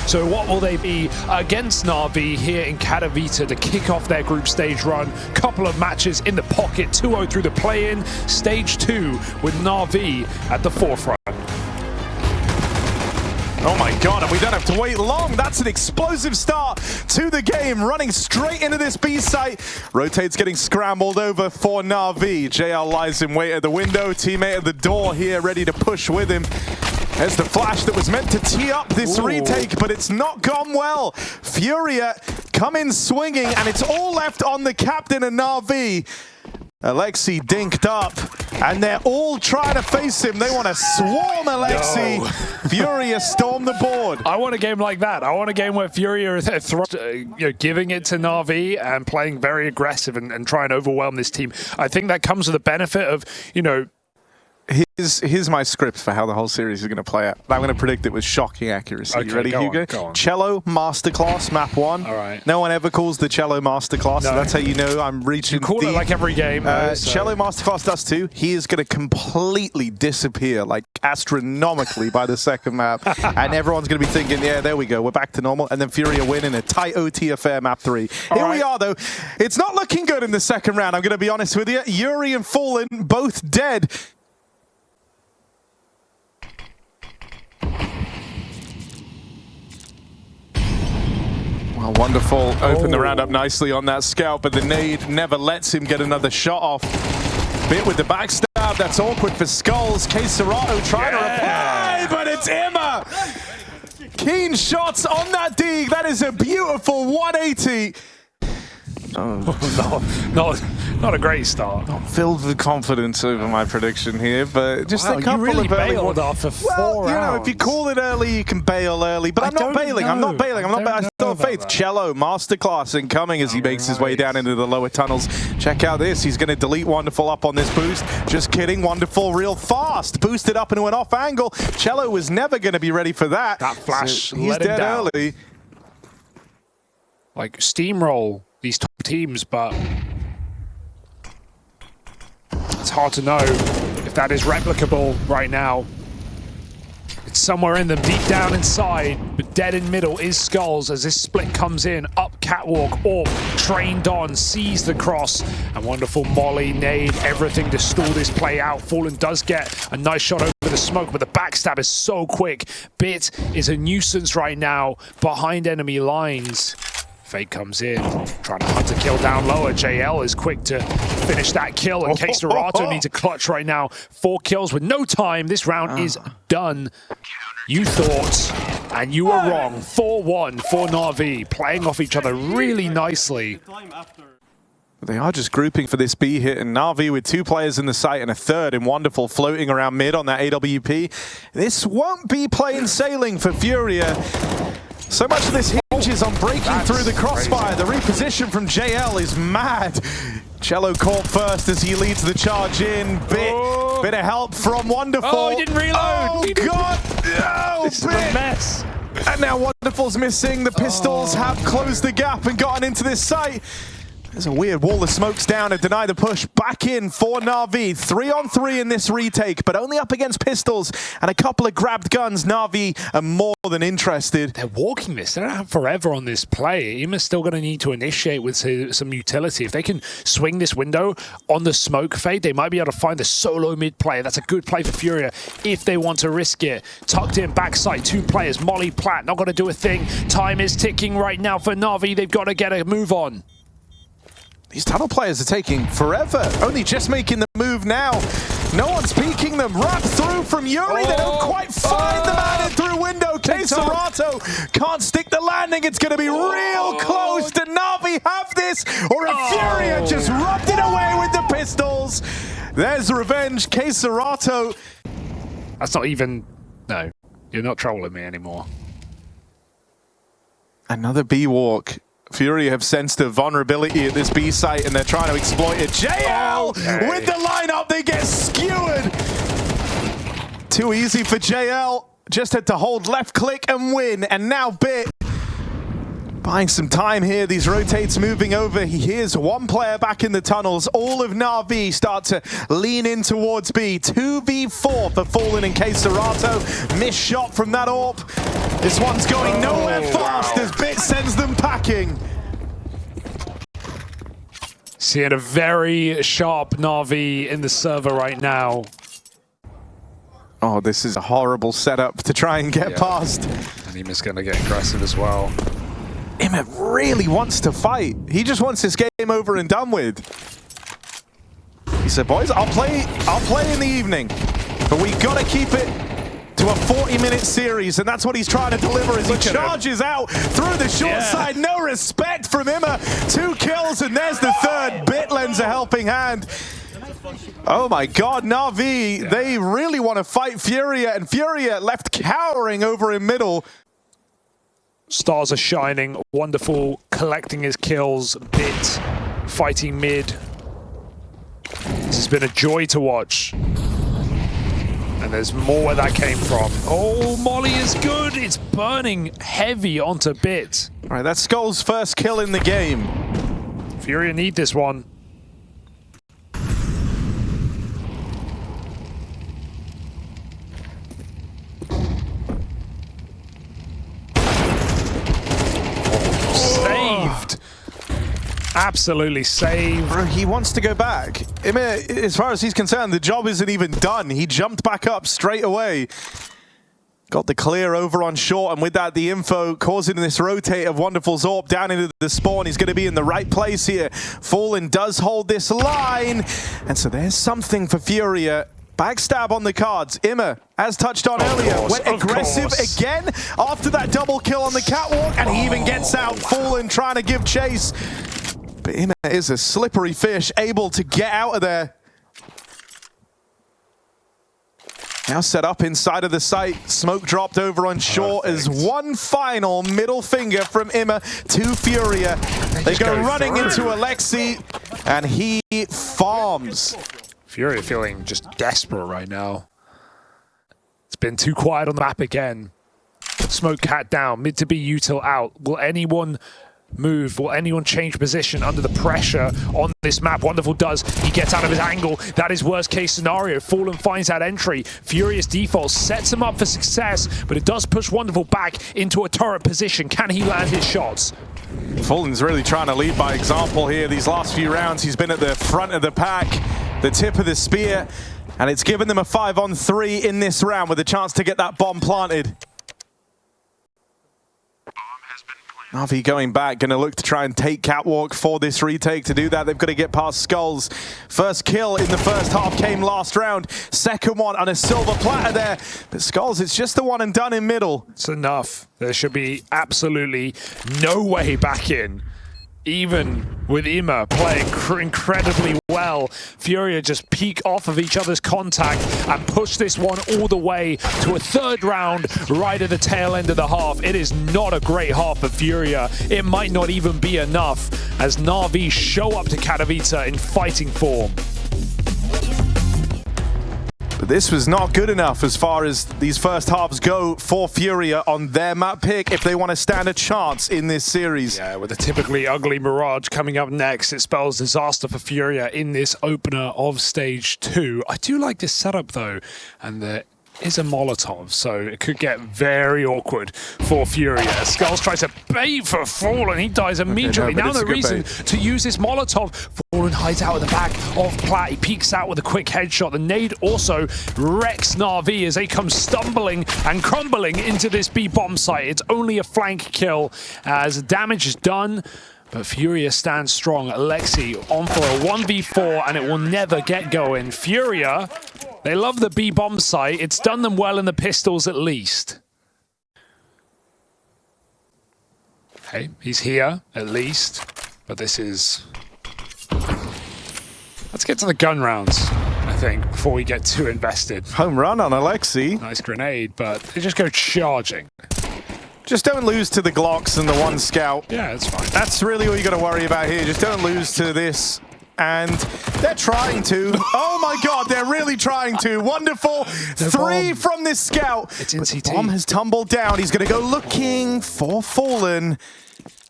So what will they be against Navi here in Katowice to kick off their group stage run? Couple of matches in the pocket, 2-0 through the play-in, stage 2 with Navi at the forefront. Oh my god, and we don't have to wait long. That's an explosive start to the game, running straight into this B site. Rotate's getting scrambled over for Navi. JL lies in wait at the window, teammate at the door here, ready to push with him. There's the flash that was meant to tee up this retake, but it's not gone well. Furia come in swinging, and it's all left on the captain of Navi. Alexi dinked up, and they're all trying to face him. They want to swarm Alexi. No. Furia storm the board. I want a game like that. I want a game where Furia is giving it to Navi and playing very aggressive and trying to overwhelm this team. I think that comes with the benefit of, Here's my script for how the whole series is going to play out. I'm going to predict it with shocking accuracy. Okay, you ready, Hugo? Go on. Cello Masterclass, map 1. All right. No one ever calls the Cello Masterclass, so that's how you know I'm reaching. You call it like every game. Cello Masterclass does too. He is going to completely disappear, like astronomically, by the second map. And everyone's going to be thinking, yeah, there we go. We're back to normal. And then Furia win in a tight OT affair, map 3. Here we are, though. It's not looking good in the second round, I'm going to be honest with you. Yuri and Fallen both dead. Wonderful. Open the round up nicely on that scout, but the nade never lets him get another shot off. Bit with the backstab. That's awkward for Skulls. Queserato trying to reply, but it's Emma. Keen shots on that dig. That is a beautiful 180. Not a great start. Not filled with confidence over my prediction here, but just a couple you really of early bailed after 4 rounds. If you call it early, you can bail early. But I'm not bailing. I still have faith. Cello Masterclass incoming as he makes his way down into the lower tunnels. Check out this. He's going to delete Wonderful up on this boost. Just kidding. Wonderful real fast. Boosted up into an off angle. Cello was never going to be ready for that. That flash So he's dead early. Like steamroll these top teams, but it's hard to know if that is replicable right now. It's somewhere in them, deep down inside, but dead in middle is Skulls as this split comes in. Up catwalk, Orb, trained on, sees the cross, and Wonderful Molly, nade, everything to stall this play out. Fallen does get a nice shot over the smoke, but the backstab is so quick. Bit is a nuisance right now behind enemy lines. Fade comes in, trying to hunt a kill down lower. JL is quick to finish that kill, and Queserato needs a clutch right now. 4 kills with no time. This round is done. You thought, and you were wrong. 4-1 for Navi, playing off each other really nicely. They are just grouping for this B hit, and Navi with 2 players in the site and a third in Wonderful floating around mid on that AWP. This won't be plain sailing for Furia. So much of this hinges on breaking through the crossfire. The reposition from JL is mad. Cello caught first as he leads the charge in. Bit of help from Wonderful. Oh, he didn't reload. Oh, God. Oh, this is a mess. And now Wonderful's missing. The pistols have closed the gap and gotten into this site. There's a weird wall of smokes down to deny the push. Back in for Navi. 3-on-3 in this retake, but only up against pistols and a couple of grabbed guns. Navi are more than interested. They're walking this. They don't have forever on this play. IEM is still going to need to initiate with some utility. If they can swing this window on the smoke fade, they might be able to find the solo mid player. That's a good play for Furia if they want to risk it. Tucked in backside, 2 players. Molly Platt not going to do a thing. Time is ticking right now for Navi. They've got to get a move on. These tunnel players are taking forever. Only just making the move now. No one's peeking them. Wrap through from Yuri. They don't quite find the man in through window. Queserato can't stick the landing. It's going to be real close. Did Navi have this? Or if Furia just rubbed it away with the pistols? There's revenge. Queserato. That's not even... No, you're not trolling me anymore. Another B-walk. Furia have sensed a vulnerability at this B site and they're trying to exploit it. JL with the lineup, they get skewered. Too easy for JL. Just had to hold left click and win. And now Bit buying some time here. These rotates moving over. He hears 1 player back in the tunnels. All of Navi start to lean in towards B. 2v4 for Fallen and Queserato. Missed shot from that AWP. This one's going nowhere Seeing a very sharp Navi in the server right now. Oh, this is a horrible setup to try and get past. And Ima's going to get aggressive as well. Ima really wants to fight. He just wants this game over and done with. He said, boys, I'll play in the evening, but we got to keep it to a 40-minute series, and that's what he's trying to deliver as he charges out through the short side. No respect from Ima. 2 kills, and there's the third. Bit lends a helping hand. Oh my god, Navi, they really want to fight Furia, and Furia left cowering over in middle. Stars are shining, wonderful, collecting his kills, Bit fighting mid. This has been a joy to watch. And there's more where that came from. Oh, Molly is good. It's burning heavy onto Bit. All right, that's Skull's first kill in the game. Furia need this one. Saved. Absolutely saved. Bro, he wants to go back. Ima, as far as he's concerned, the job isn't even done. He jumped back up straight away. Got the clear over on short, and with that, the info causing this rotate of Wonderful Zorp down into the spawn. He's going to be in the right place here. Fallen does hold this line, and so there's something for Furia. Backstab on the cards. Ima, as touched on earlier, went aggressive again after that double kill on the catwalk, and he even gets out. Fallen trying to give chase. But Ima is a slippery fish, able to get out of there. Now set up inside of the site. Smoke dropped over on short as one final middle finger from Ima to Furia. They go running into Alexi, and he farms. Furia feeling just desperate right now. It's been too quiet on the map again. Smoke cat down, mid to be util out. Will anyone move? Will anyone change position under the pressure on this map? Wonderful does. He gets out of his angle. That is worst case scenario. Fallen finds that entry. Furious default sets him up for success, but it does push Wonderful back into a turret position. Can he land his shots? Fallen's really trying to lead by example here. These last few rounds, he's been at the front of the pack, the tip of the spear, and it's given them a 5-on-3 in this round with a chance to get that bomb planted. Navi going back, going to look to try and take catwalk for this retake. To do that, they've got to get past Skulls. First kill in the first half came last round. Second one on a silver platter there. But Skulls, it's just the one and done in middle. It's enough. There should be absolutely no way back in. Even with Ima playing incredibly well, Furia just peek off of each other's contact and push this one all the way to a third round right at the tail end of the half. It is not a great half for Furia. It might not even be enough as Navi show up to Katowice in fighting form. But this was not good enough as far as these first halves go for Furia on their map pick if they want to stand a chance in this series. Yeah, with a typically ugly Mirage coming up next, it spells disaster for Furia in this opener of Stage 2. I do like this setup though, and there is a Molotov, so it could get very awkward for Furia. Skulls tries to bait for Fallen, he dies immediately. Okay, no, now the reason to use this Molotov, Fallen hides out at the back of Platt, he peeks out with a quick headshot. The nade also wrecks Navi as they come stumbling and crumbling into this B bomb site. It's only a flank kill as damage is done, but Furia stands strong. Alexi on for a 1v4 and it will never get going. Furia, they love the B bomb site. It's done them well in the pistols at least. Hey, he's here at least, but this is... Let's get to the gun rounds, I think, before we get too invested. Home run on Alexi. Nice grenade, but they just go charging. Just don't lose to the Glocks and the one scout. Yeah, that's fine. That's really all you got to worry about here. Just don't lose to this. And they're trying to. Oh my god, they're really trying to. Wonderful. Three from this scout. It's in CT. The bomb has tumbled down. He's going to go looking for Fallen.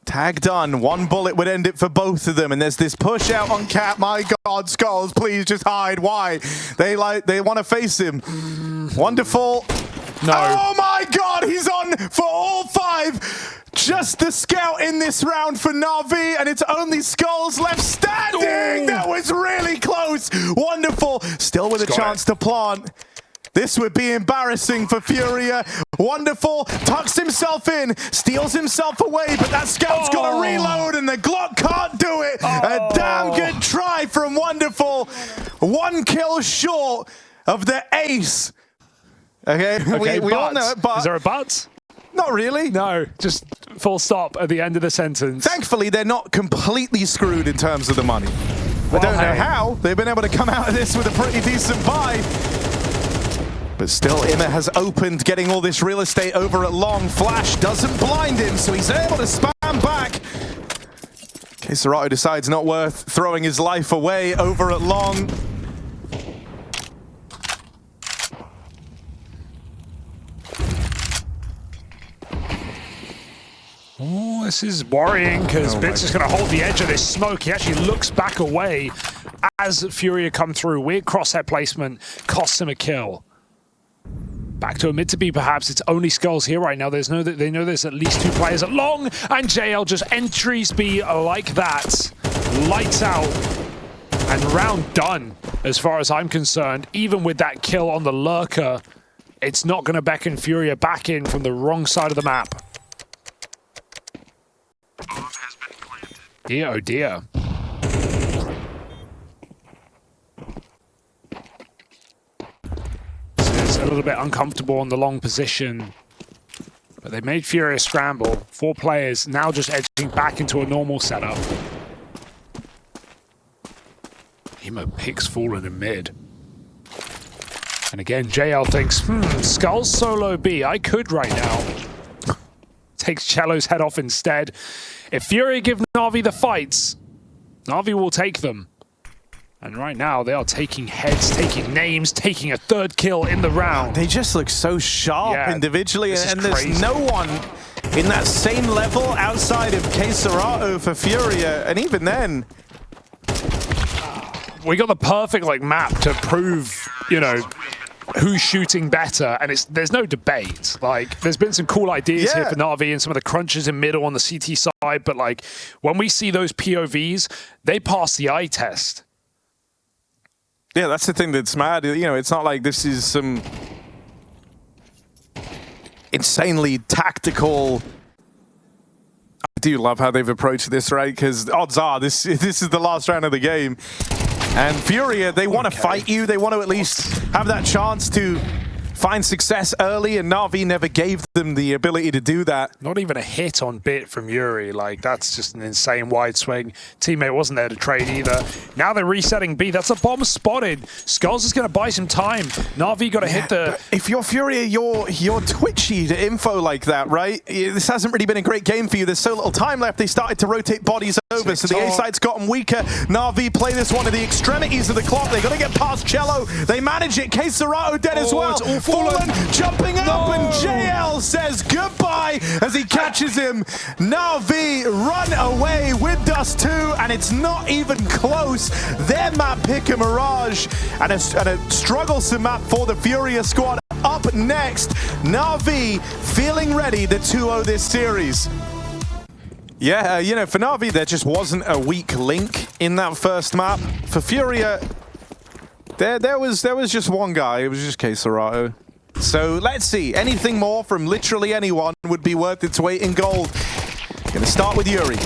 Tag done. One bullet would end it for both of them. And there's this push out on Cat. My god, Skulls, please just hide. Why? They want to face him. Wonderful. No. Oh my god, he's on for all 5. just the scout in this round for Navi, and it's only Skulls left standing. Ooh. That was really close. Wonderful. Still with a chance to plant. This would be embarrassing for Furia. Wonderful, tucks himself in, steals himself away, but that scout's got to reload and the Glock can't do it. A damn good try from Wonderful. 1 kill short of the ace. Okay, we all know it, but... Is there a but? Not really. No, just full stop at the end of the sentence. Thankfully, they're not completely screwed in terms of the money. I don't know how they've been able to come out of this with a pretty decent buy. But still, Imma has opened, getting all this real estate over at long. Flash doesn't blind him, so he's able to spam back. Serato decides not worth throwing his life away over at long. Oh, this is worrying because Bits is going to hold the edge of this smoke. He actually looks back away as Furia come through. Weird crosshair placement costs him a kill. Back to a mid to B, perhaps. It's only Skulls here right now. They know there's at least 2 players at long, and JL just entries B like that. Lights out, and round done, as far as I'm concerned. Even with that kill on the lurker, it's not going to beckon Furia back in from the wrong side of the map. Dear, oh dear. A little bit uncomfortable on the long position, but they made Furia scramble. 4 players now just edging back into a normal setup. Emo picks Fallen in mid. And again, JL thinks, Skulls solo B, I could right now. Takes Cello's head off instead. If Furia give Navi the fights, Navi will take them. And right now, they are taking heads, taking names, taking a 3rd kill in the round. They just look so sharp individually, and there's no one in that same level outside of Serato for Furia, and even then... We got the perfect map to prove, you know, who's shooting better, and there's no debate. There's been some cool ideas here for Navi and some of the crunches in middle on the CT side, but when we see those POVs, they pass the eye test. Yeah, that's the thing that's mad. You know, it's not like this is some insanely tactical... I do love how they've approached this, right? Because odds are this is the last round of the game. And Furia, they want to fight you. They want to at least have that chance to find success early, and Navi never gave them the ability to do that. Not even a hit on Bit from Yuri. That's just an insane wide swing. Teammate wasn't there to trade either. Now they're resetting B. That's a bomb spotted. Skulls is going to buy some time. Navi got to hit the... If you're Furia, you're twitchy to info like that, right? This hasn't really been a great game for you. There's so little time left. They started to rotate bodies over, so the A side's gotten weaker. Navi play this one at the extremities of the clock. They got to get past Cello. They manage it. Serato dead as well. Fallen jumping up, and JL says goodbye as he catches him. Navi run away with Dust 2, and it's not even close. Their map pick a Mirage, and a strugglesome map for the Furia squad. Up next, Navi feeling ready to 2-0 this series. Yeah, you know, for Navi, there just wasn't a weak link in that first map. For Furia, there was just one guy. It was just Serato. So let's see. Anything more from literally anyone would be worth its weight in gold. Gonna start with Yuri.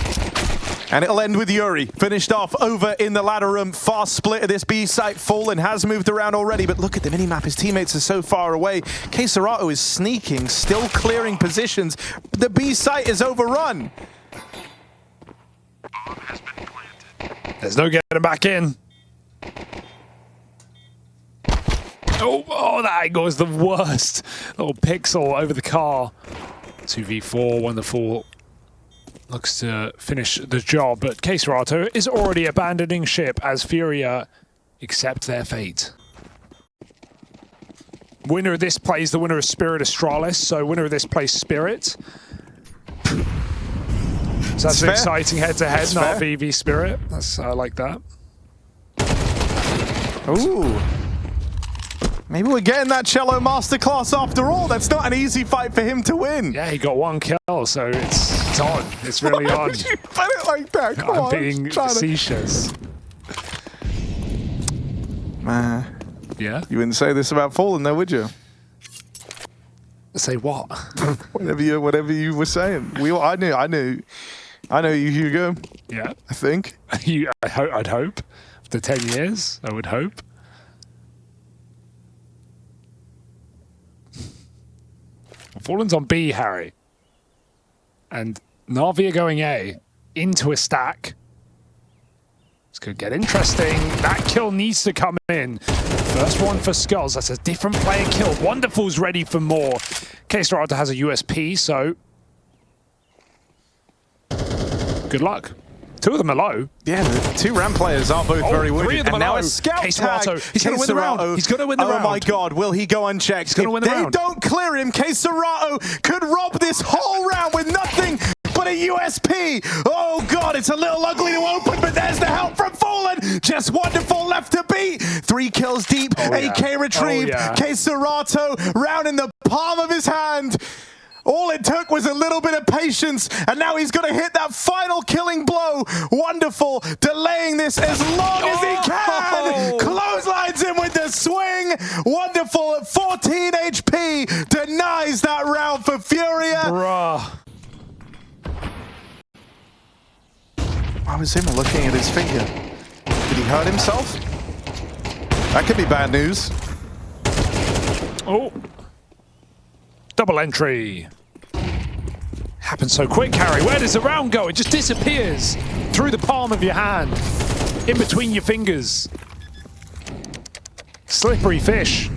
And it'll end with Yuri. Finished off over in the ladder room. Fast split of this B site. Fallen has moved around already, but look at the minimap. His teammates are so far away. Serato is sneaking, still clearing positions. The B site is overrun. There's no getting back in. Oh, that angle is the worst. Little pixel over the car. 2v4, Wonderful looks to finish the job, but Serato is already abandoning ship as Furia accept their fate. Winner of this plays the winner of Spirit Astralis, so winner of this plays Spirit. So that's an exciting head-to-head, Navi v Spirit. I like that. Ooh. Maybe we're getting that Cello masterclass after all. That's not an easy fight for him to win. Yeah, he got 1 kill, so it's on. It's really Why on. would you put it like that? Come on, I'm being facetious. Yeah? You wouldn't say this about Fallen, though, would you? Say what? whatever you were saying. I knew you, Hugo. Yeah. I think. I'd hope. After 10 years, I would hope. Fallen's on B, Harry. And Navi are going A into a stack. This could get interesting. That kill needs to come in. First one for Skulls. That's a different player kill. Wonderful's ready for more. K-Starata has a USP, so good luck. 2 of them are low. Yeah, the 2 ramp players are both very wounded. 3 of them and are now low. a scout tag. He's going to win the round. He's going to win the round. Oh my god, will he go unchecked? He's going to win the round. If they don't clear him, K-Serato could rob this whole round with nothing but a USP. Oh god, it's a little ugly to open, but there's the help from Fallen. Just wonderful left to beat. 3 kills deep, AK retrieved. K-Serato round in the palm of his hand. All it took was a little bit of patience, and now he's going to hit that final killing blow. Wonderful, delaying this as long as he can. Clotheslines him with the swing. Wonderful at 14 HP. Denies that round for Furia. Bruh. Why was him looking at his finger? Did he hurt himself? That could be bad news. Oh. Double entry. Happens so quick, Harry. Where does the round go? It just disappears through the palm of your hand, in between your fingers. Slippery fish.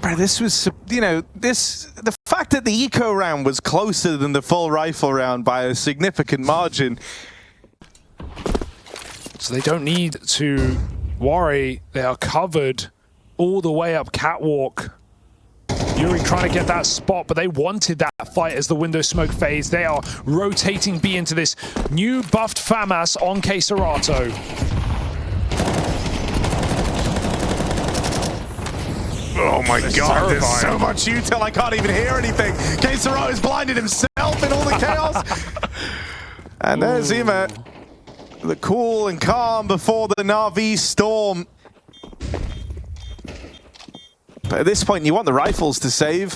Bro, this was, the fact that the eco round was closer than the full rifle round by a significant margin. So they don't need to worry. They are covered all the way up catwalk. Yuri trying to get that spot, but they wanted that fight as the window smoke phase. They are rotating B into this new buffed FAMAS on K-Serato. Oh my god, terrifying. There's so much util, I can't even hear anything. K-Serato's blinded himself in all the chaos. And there's Ima, the cool and calm before the Navi storm. But at this point, you want the rifles to save.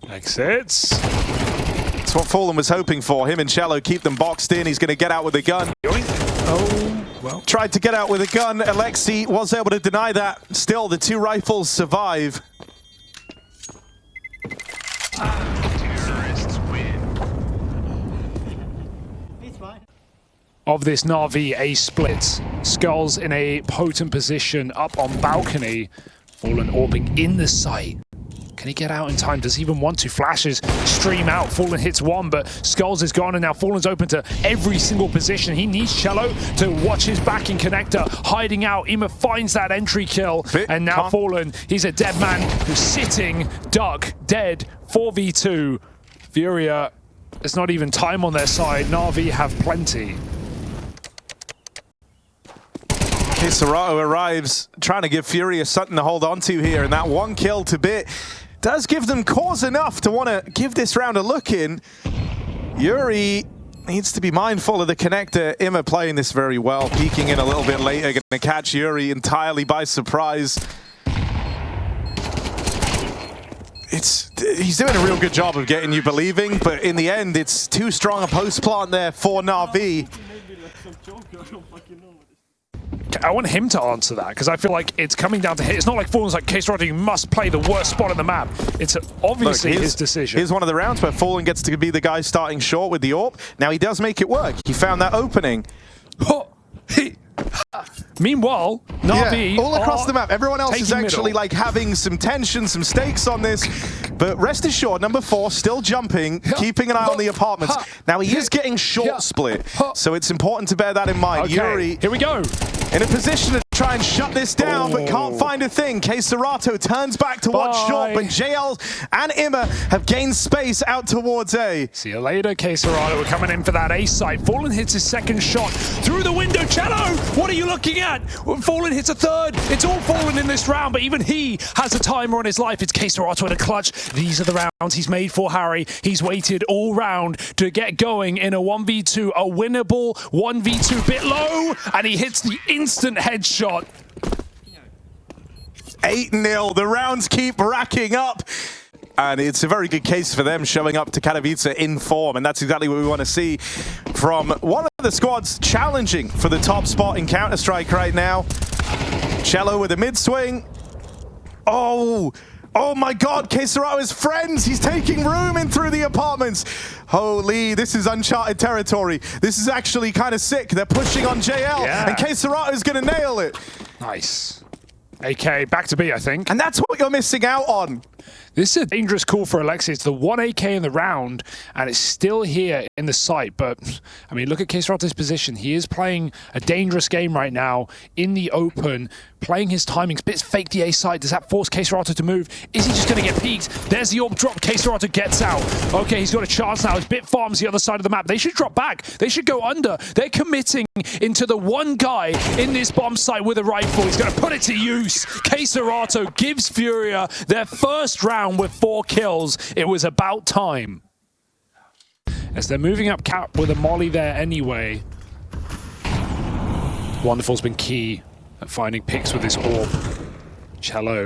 Exits. That's what Fallen was hoping for. Him and Cello keep them boxed in. He's going to get out with a gun. Oh, well. Tried to get out with a gun. Alexi was able to deny that. Still, the 2 rifles survive. Of this Navi A split. Skulls in a potent position up on balcony. Fallen orbing in the site. Can he get out in time? Does he even want to? Flashes stream out. Fallen hits 1, but Skulls is gone, and now Fallen's open to every single position. He needs Cello to watch his back in connector, hiding out. Ima finds that entry kill, and now Fallen, he's a dead man who's sitting, duck, dead, 4v2. Furia, there's not even time on their side. Navi have plenty. K-Serato arrives, trying to give Furia something to hold on to here, and that 1 kill to bit does give them cause enough to want to give this round a look in. Yuri needs to be mindful of the connector. Ima playing this very well, peeking in a little bit later, going to catch Yuri entirely by surprise. He's doing a real good job of getting you believing, but in the end, it's too strong a post plant there for Navi. I want him to answer that, because I feel like it's coming down to him. It's not like Fallen's like, K-Serato, you must play the worst spot on the map. It's obviously his decision. Here's one of the rounds where Fallen gets to be the guy starting short with the AWP. Now he does make it work. He found that opening. Meanwhile, Navi all across the map. Everyone else is actually middle. like having some tension, some stakes on this. But rest assured, number 4 still jumping, keeping an eye on the apartments. Now he is getting short split, so it's important to bear that in mind. Okay, Yuri here we go. in a position to try and shut this down, but can't find a thing. K-Serato turns back towards short, but JL and Imma have gained space out towards A. See you later, K-Serato. We're coming in for that A site. Fallen hits his second shot through the window. Cello, what are you looking at? Fallen hits a third. It's all Fallen in this round, but even he has a timer on his life. It's K-Serato in a clutch. These are the rounds he's made for Harry. He's waited all round to get going in a 1v2, a winnable 1v2, bit low, and he hits the instant headshot. 8-0, the rounds keep racking up. And it's a very good case for them showing up to Katowice in form, and that's exactly what we want to see from one of the squads challenging for the top spot in Counter-Strike right now. Cello with a mid-swing. Oh my god, K-Serato's friends! He's taking room in through the apartments! Holy, this is uncharted territory. This is actually kind of sick. They're pushing on JL, and K-Serato's gonna nail it. Nice. AK back to B, I think. And that's what you're missing out on. This is a dangerous call for Alexi. It's the 1 AK in the round, and it's still here in the site. But, I mean, look at K-Serato's position. He is playing a dangerous game right now in the open, playing his timings. Bits fake the A side. Does that force K-Serato to move? Is he just going to get peeked? There's the orb drop. K-Serato gets out. Okay, he's got a chance now. His bit farms the other side of the map. They should drop back. They should go under. They're committing into the one guy in this bomb site with a rifle. He's going to put it to use. K-Serato gives Furia their first round with 4 kills. It was about time. As they're moving up cap with a molly there anyway. Wonderful's been key at finding picks with his orb. Cello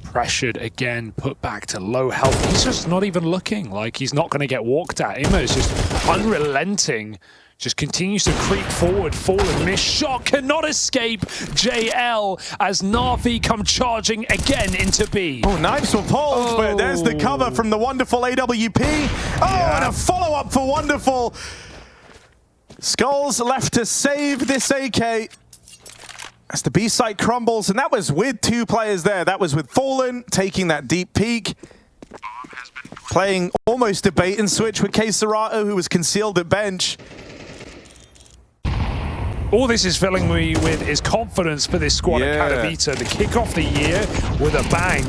pressured again, put back to low health. He's just not even looking like he's not going to get walked at. Imma is just unrelenting. Just continues to creep forward. Fallen missed shot, cannot escape JL as Navi come charging again into B. Oh, knives were pulled, but there's the cover from the wonderful AWP. And a follow-up for Wonderful. Skulls left to save this AK. As the B site crumbles, and that was with 2 players there. That was with Fallen taking that deep peek. Playing almost a bait and switch with K-Serato, who was concealed at bench. All this is filling me with is confidence for this squad at Katowice to kick off the year with a bang.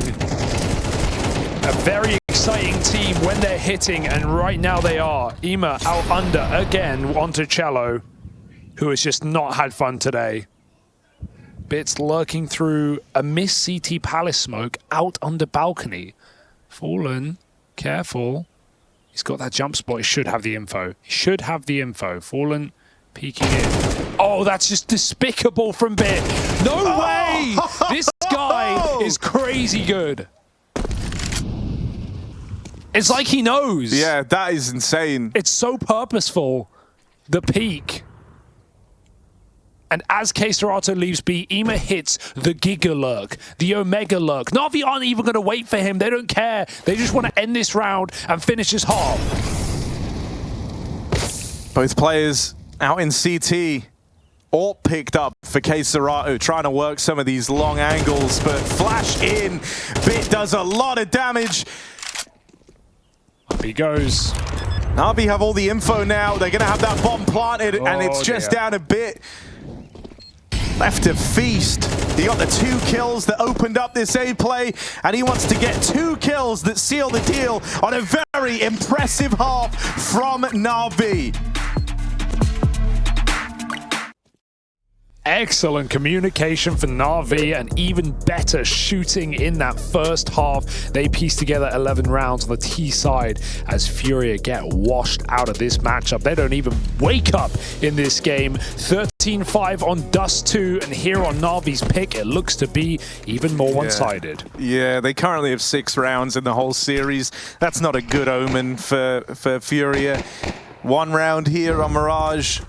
A very exciting team when they're hitting, and right now they are. Imma out under again onto Cello, who has just not had fun today. Bits lurking through a miss CT Palace smoke out under balcony. Fallen, careful. He's got that jump spot. He should have the info. He should have the info. Fallen peeking in. Oh, that's just despicable from Bit. No way! This guy is crazy good. It's like he knows. Yeah, that is insane. It's so purposeful. The peak. And as K-Serato leaves B, Imma hits the Giga Lurk, the Omega Lurk. Navi aren't even going to wait for him. They don't care. They just want to end this round and finish this half. Both players out in CT. All picked up for K-Serato, trying to work some of these long angles, but flash in. Bit does a lot of damage. Up he goes. Navi have all the info now. They're going to have that bomb planted, and it's just down a bit. Left to feast. He got the 2 kills that opened up this A play, and he wants to get 2 kills that seal the deal on a very impressive half from Navi. Excellent communication for Navi and even better shooting in that first half. They piece together 11 rounds on the T side as Furia get washed out of this matchup. They don't even wake up in this game. 13-5 on Dust 2, and here on Navi's pick, it looks to be even more one-sided. Yeah, they currently have 6 rounds in the whole series. That's not a good omen for Furia. 1 round here on Mirage.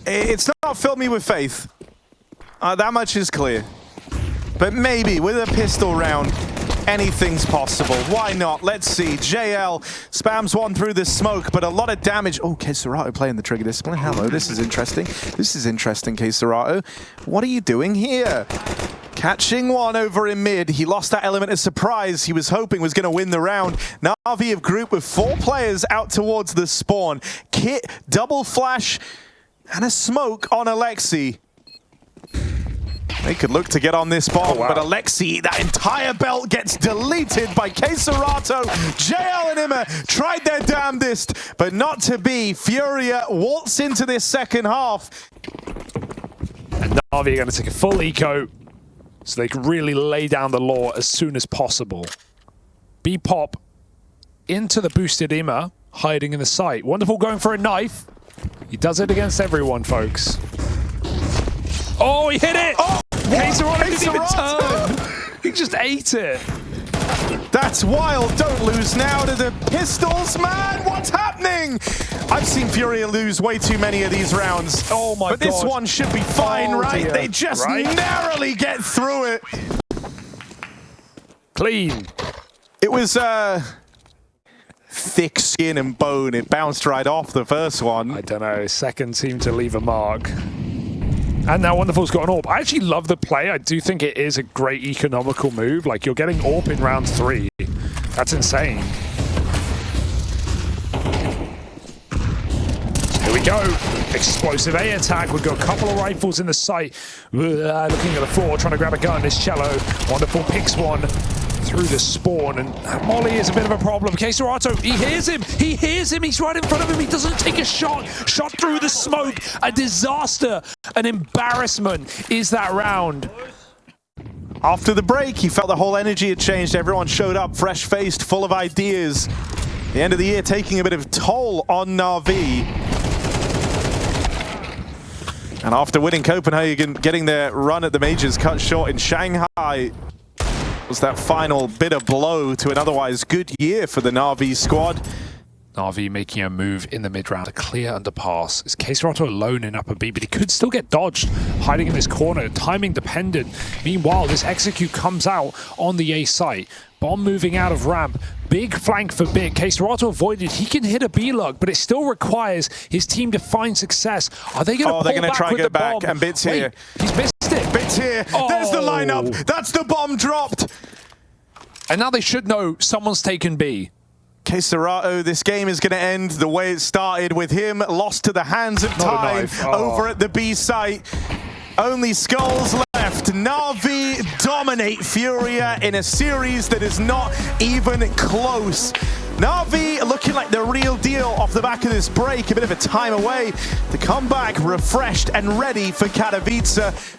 It's not filled me with faith. That much is clear. But maybe with a pistol round, anything's possible. Why not? Let's see. JL spams 1 through the smoke, but a lot of damage. Oh, K-Serato playing the trigger discipline. Hello, this is interesting. This is interesting, K-Serato. What are you doing here? Catching 1 over in mid. He lost that element of surprise he was hoping was going to win the round. Navi have grouped with 4 players out towards the spawn. Kit, double flash, and a smoke on Alexi. They could look to get on this bomb, wow. but Alexi, that entire belt gets deleted by Keserato. JL and Imma tried their damnedest, but not to be. Furia waltz into this second half. And Navi are going to take a full eco so they can really lay down the law as soon as possible. B-Pop into the boosted Imma, hiding in the site. Wonderful going for a knife. He does it against everyone, folks. Oh, he hit it! Oh, Keserato didn't even turn. He just ate it. That's wild. Don't lose now to the pistols, man. What's happening? I've seen Furia lose way too many of these rounds. Oh my god. But this one should be fine, right? Dear. They just narrowly get through it. Clean. It was thick skin and bone. It bounced right off the first one. I don't know. Second seemed to leave a mark. And now Wonderful's got an AWP. I actually love the play. I do think it is a great economical move. Like, you're getting AWP in round 3. That's insane. Here we go. Explosive A attack. We've got a couple of rifles in the sight. Looking at the floor, trying to grab a gun. This Cello. Wonderful picks one through the spawn, and Molly is a bit of a problem. Keserato, he hears him. He hears him. He's right in front of him. He doesn't take a shot. Shot through the smoke. A disaster. An embarrassment is that round. After the break, he felt the whole energy had changed. Everyone showed up fresh-faced, full of ideas. The end of the year taking a bit of toll on Navi. And after winning Copenhagen, getting their run at the majors cut short in Shanghai was that final bitter blow to an otherwise good year for the Navi squad. Navi making a move in the mid-round, a clear underpass. Is Keserato alone in upper B, but he could still get dodged, hiding in this corner, timing dependent. Meanwhile, this execute comes out on the A site. Bomb moving out of ramp. Big flank for Big. Keserato avoided. He can hit a B-lug, but it still requires his team to find success. Are they going to pull they're going to back try to with get the back, bomb? and Bits here. Wait, he's missed it. Bits here. Oh. There's the lineup. That's the bomb dropped. And now they should know someone's taken B. Keserato, this game is going to end the way it started, with him lost to the hands of time over at the B site. Only skulls left. Navi dominate Furia in a series that is not even close. Navi looking like the real deal off the back of this break. A bit of a time away to come back refreshed and ready for Katowice.